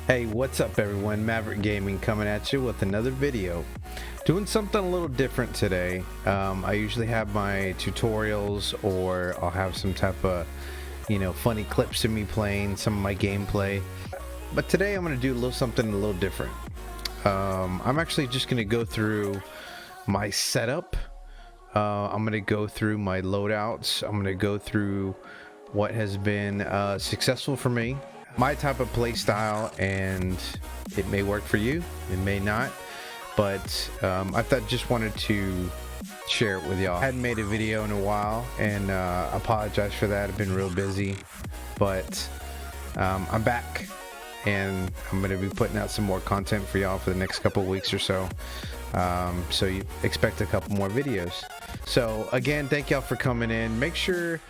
Hey, what's up everyone? Maverick Gaming coming at you with another video. Doing something a little different today. I usually have my tutorials, or I'll have some type of, funny clips of me playing some of my gameplay. But today I'm going to do something a little different. I'm actually just going to go through my setup. I'm going to go through my loadouts. I'm going to go through what has been successful for me, my type of play style, and it may work for you, it may not, but I just wanted to share it with y'all. I hadn't made a video in a while, and apologize for that. I've been real busy, but I'm back, and I'm going to be putting out some more content for y'all for the next couple of weeks or so. So you expect a couple more videos. So again, thank y'all for coming in. Make sure,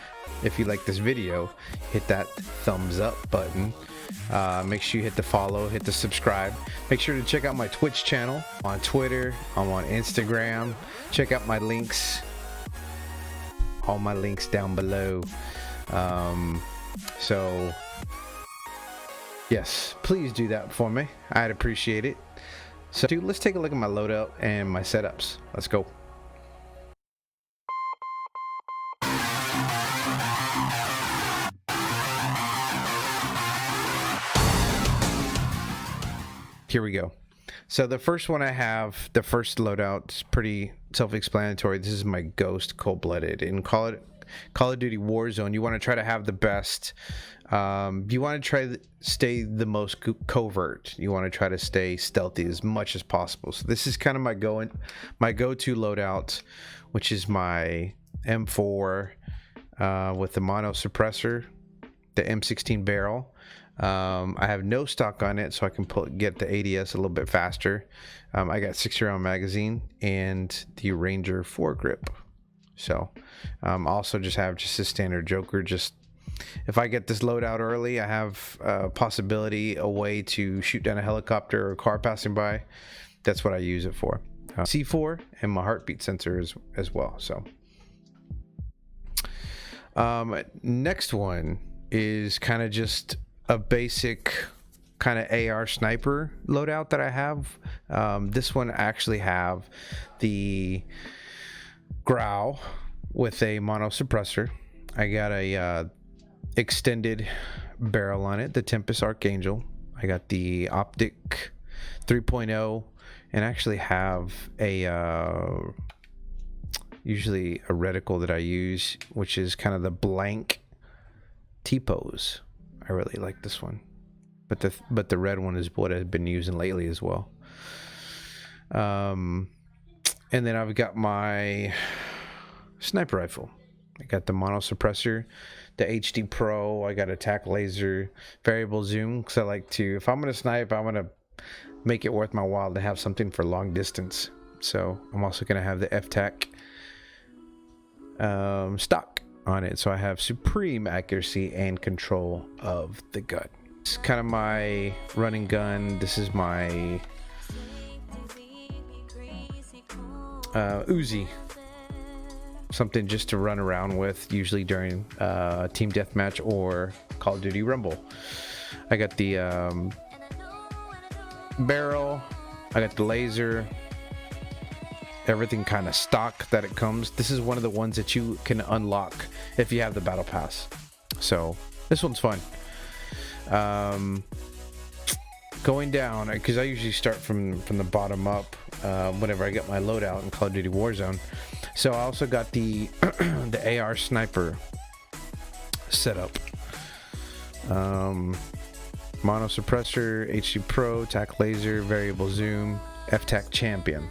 if you like this video, hit that thumbs up button. Make sure you hit the follow, hit the subscribe. Make sure to check out my Twitch channel, on Twitter, I'm on Instagram. Check out my links, all my links down below. So yes, please do that for me. I'd appreciate it. So let's take a look at my loadout and my setups. Let's go. Here we go. So the first one I have, the first loadout, is pretty self-explanatory. This is my Ghost Cold-Blooded. In Call of Duty Warzone, you want to try to have the best. You want to try to stay the most covert. You want to try to stay stealthy as much as possible. So this is kind of my go-to loadout, which is my M4 with the mono suppressor, the M16 barrel. I have no stock on it, so I can get the ADS a little bit faster. I got 60-round magazine and the Ranger foregrip. So also just have a standard Joker. Just if I get this loadout early, I have a possibility, a way to shoot down a helicopter or a car passing by. That's what I use it for. C4 and my heartbeat sensor as well. So next one is kind of just a basic kind of AR sniper loadout that I have. This one I actually have the Growl with a mono suppressor. I got a extended barrel on it, the Tempest Archangel. I got the Optic 3.0, and actually have a usually a reticle that I use, which is kind of the blank T-pose. I really like this one, but the red one is what I've been using lately as well. And then I've got my sniper rifle. I got the mono suppressor, the HD Pro. I got a tac laser, variable zoom, because I like to, if I'm gonna snipe, I want to make it worth my while to have something for long distance. So I'm also gonna have the F-Tac stock on it, so I have supreme accuracy and control of the gun. It's kind of my running gun. This is my Uzi, something just to run around with, usually during team deathmatch or Call of Duty Rumble. I got the barrel, I got the laser, everything kind of stock that it comes. This is one of the ones that you can unlock if you have the battle pass, so this one's fun. Going down, because I usually start from the bottom up whenever I get my loadout in Call of Duty Warzone. So I also got the the AR sniper setup. Mono suppressor, HD Pro, tac laser, variable zoom, F-Tac champion.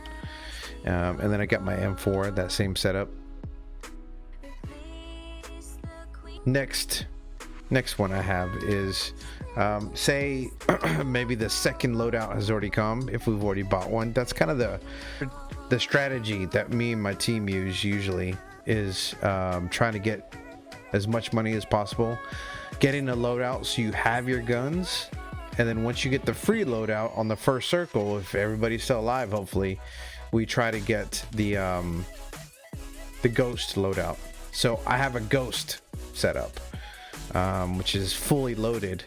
And then I got my M4, that same setup. Next one I have is, say maybe the second loadout has already come, if we've already bought one. That's kind of the strategy that me and my team use usually, is trying to get as much money as possible, getting a loadout so you have your guns, and then once you get the free loadout on the first circle, if everybody's still alive, hopefully, we try to get the Ghost loadout. So I have a Ghost setup, which is fully loaded.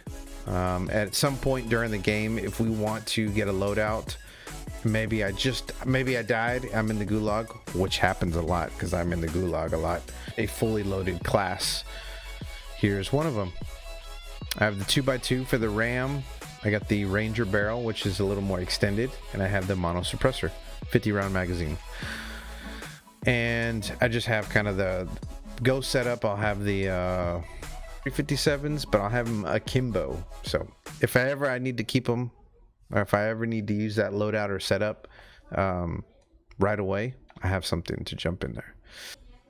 At some point during the game, if we want to get a loadout, maybe I died, I'm in the gulag, which happens a lot because I'm in the gulag a lot. A fully loaded class. Here's one of them. I have the 2x2 for the RAM. I got the Ranger barrel, which is a little more extended, and I have the mono suppressor, 50 round magazine. And I just have kind of the Go setup. I'll have the 357s, but I'll have them akimbo. So if I need to keep them, or if I ever need to use that loadout or setup right away, I have something to jump in there.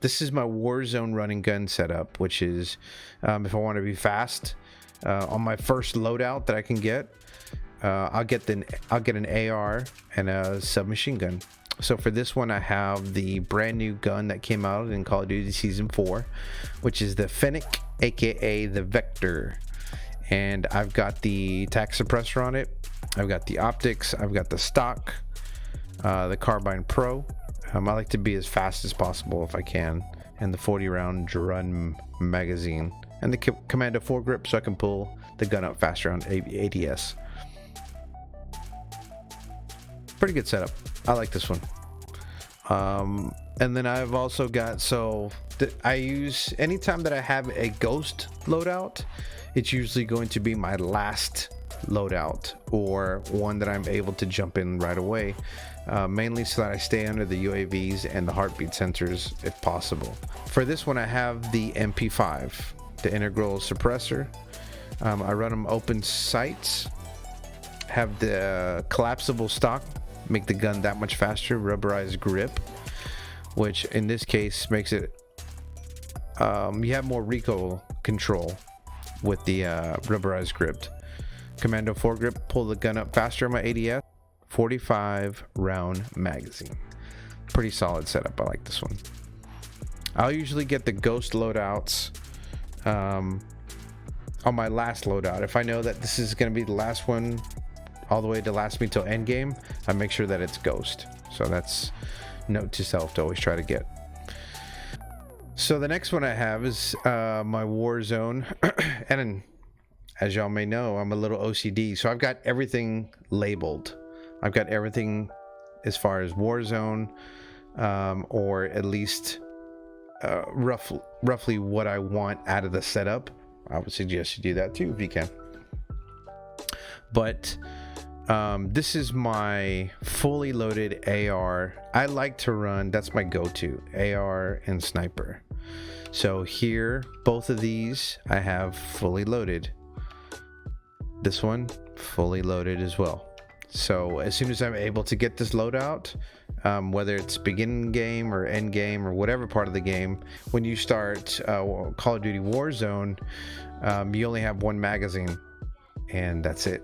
This is my Warzone running gun setup, which is if I want to be fast on my first loadout that I can get, I'll get an AR and a submachine gun. So for this one, I have the brand new gun that came out in Call of Duty Season 4, which is the Fennec, aka the Vector. And I've got the tac suppressor on it. I've got the optics. I've got the stock, the Carbine Pro. I like to be as fast as possible if I can. And the 40 round drum magazine. And the Commando foregrip so I can pull the gun up faster on ADS. Pretty good setup. I like this one. And then I've also got, I use, anytime that I have a ghost loadout, it's usually going to be my last loadout or one that I'm able to jump in right away, mainly so that I stay under the UAVs and the heartbeat sensors if possible. For this one, I have the MP5, the integral suppressor. I run them open sights, have the collapsible stock, make the gun that much faster, rubberized grip, which in this case makes it you have more recoil control with the rubberized grip. Commando foregrip, pull the gun up faster on my ADS. 45 round magazine. Pretty solid setup. I like this one. I'll usually get the ghost loadouts on my last loadout. If I know that this is going to be the last one all the way to last me till end game, I make sure that it's ghost. So that's note to self to always try to get. So the next one I have is my Warzone. And as y'all may know, I'm a little OCD, so I've got everything labeled. I've got everything as far as Warzone, or at least roughly what I want out of the setup. I would suggest you do that too if you can. But this is my fully loaded AR. I like to run, that's my go-to, AR and sniper. So here, both of these I have fully loaded. This one fully loaded as well. So as soon as I'm able to get this loadout, whether it's beginning game or end game or whatever part of the game, when you start Call of Duty Warzone, you only have one magazine and that's it.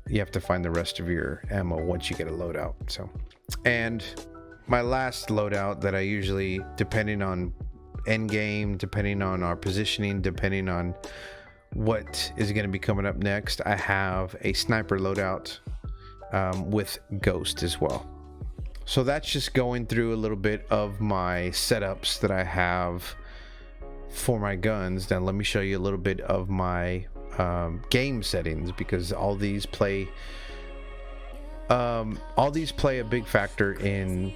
You have to find the rest of your ammo once you get a loadout. So, and my last loadout that I usually, depending on end game, depending on our positioning, depending on what is going to be coming up next, I have a sniper loadout with ghost as well. So that's just going through a little bit of my setups that I have for my guns. Now let me show you a little bit of my game settings, because all these play a big factor in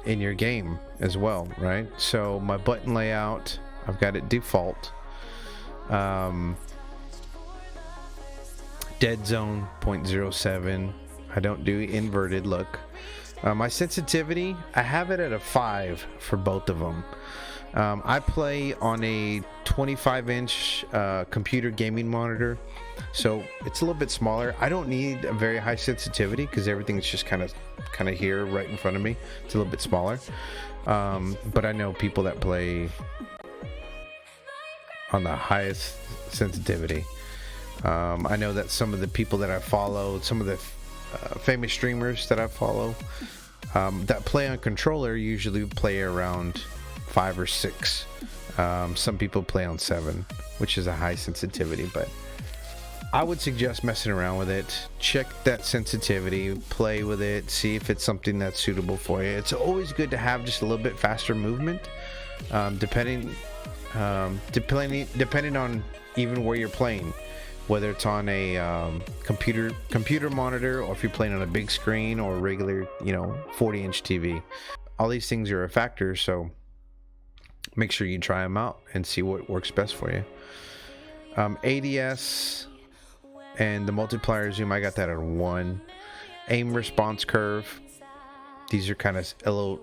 your game as well, right? So my button layout, I've got it default. Dead zone 0.07. I don't do inverted look. My sensitivity, I have it at a 5 for both of them. I play on a 25-inch computer gaming monitor, so it's a little bit smaller. I don't need a very high sensitivity because everything's just kind of here right in front of me. It's a little bit smaller, but I know people that play on the highest sensitivity. I know that some of the people that I follow, some of the famous streamers that I follow that play on controller usually play around 5 or 6. Some people play on 7, which is a high sensitivity, but I would suggest messing around with it. Check that sensitivity, play with it, see if it's something that's suitable for you. It's always good to have just a little bit faster movement, depending on even where you're playing. whether it's on a computer monitor, or if you're playing on a big screen or a regular 40-inch TV. All these things are a factor, so make sure you try them out and see what works best for you. ADS and the multiplier zoom, I got that at 1. Aim response curve, these are kind of a little,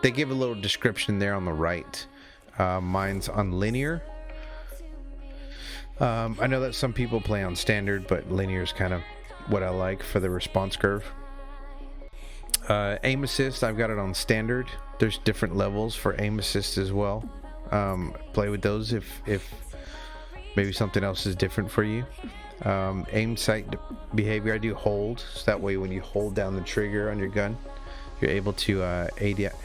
they give a little description there on the right. Mine's on linear. I know that some people play on standard, but linear is kind of what I like for the response curve. Aim assist, I've got it on standard. There's different levels for aim assist as well. Play with those if maybe something else is different for you. Aim sight behavior, I do hold, so that way when you hold down the trigger on your gun, you're able to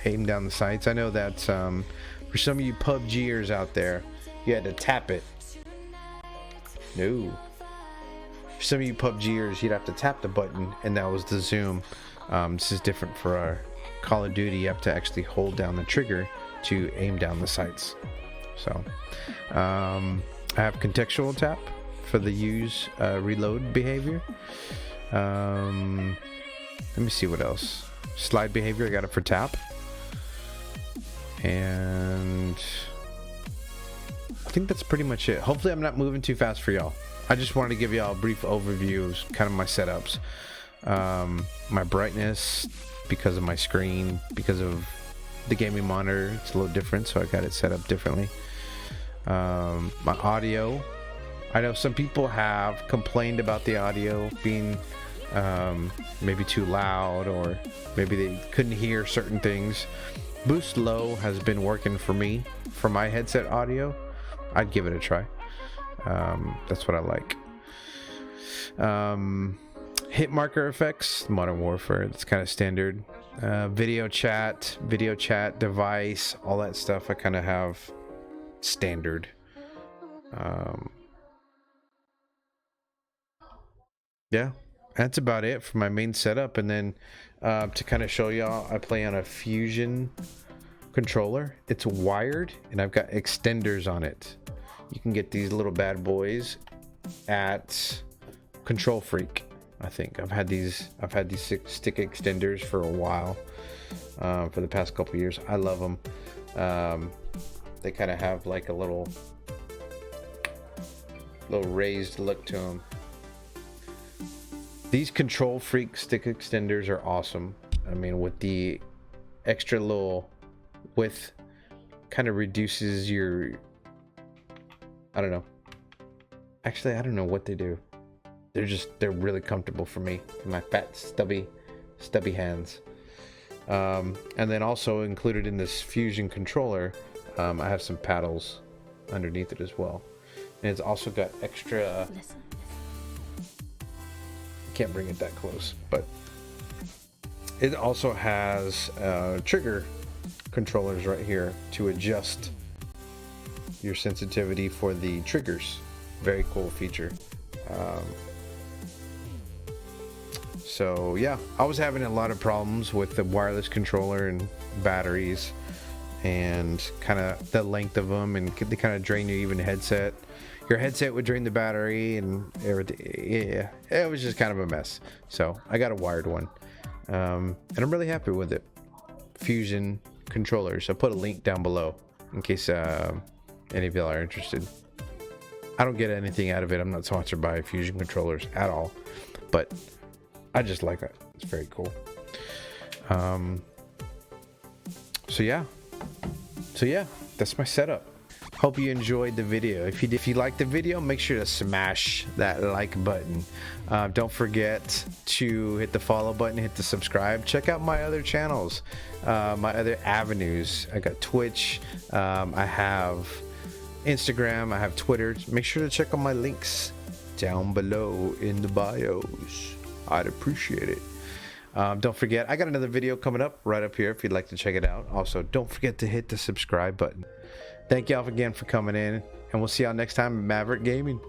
aim down the sights. I know that for some of you PUBGers out there, you had to tap it. No. For some of you PUBGers, you'd have to tap the button, and that was the zoom. This is different for our Call of Duty. You have to actually hold down the trigger to aim down the sights. So I have contextual tap for the use reload behavior. Let me see what else. Slide behavior, I got it for tap. And I think that's pretty much it. Hopefully I'm not moving too fast for y'all. I just wanted to give y'all a brief overview of kind of my setups. My brightness, because of my screen, because of the gaming monitor, it's a little different, so I got it set up differently. My audio, I know some people have complained about the audio being maybe too loud, or maybe they couldn't hear certain things. Boost low has been working for me for my headset audio. I'd give it a try. That's what I like. Hit marker effects, Modern Warfare, that's kind of standard. Video chat device, all that stuff I kind of have standard. Yeah, that's about it for my main setup. And then to kind of show y'all, I play on a Fusion controller. It's wired and I've got extenders on it. You can get these little bad boys at Kontrol Freak. I think I've had these stick extenders for a while, for the past couple years. I love them. They kind of have like a little raised look to them. These Kontrol Freak stick extenders are awesome. I mean, with the extra little width, kind of reduces your, I don't know. Actually, I don't know what they do. They're really comfortable for me, for my fat stubby hands. And then also included in this Fusion controller, I have some paddles underneath it as well. And it's also got extra, can't bring it that close, but it also has trigger controllers right here to adjust your sensitivity for the triggers. Very cool feature. So yeah, I was having a lot of problems with the wireless controller and batteries, and kind of the length of them, and they kind of drain your headset. Your headset would drain the battery and everything. Yeah, it was just kind of a mess. So I got a wired one, and I'm really happy with it. Fusion controllers. I'll put a link down below in case any of y'all are interested. I don't get anything out of it. I'm not sponsored by Fusion controllers at all, but I just like it. It's very cool. So yeah, that's my setup. Hope you enjoyed the video. If you liked the video, make sure to smash that like button. Don't forget to hit the follow button, hit the subscribe. Check out my other channels, my other avenues. I got Twitch, I have Instagram, I have Twitter. Make sure to check out my links down below in the bios. I'd appreciate it. Don't forget, I got another video coming up right up here if you'd like to check it out. Also, don't forget to hit the subscribe button. Thank y'all again for coming in, and we'll see y'all next time in Maverick Gaming.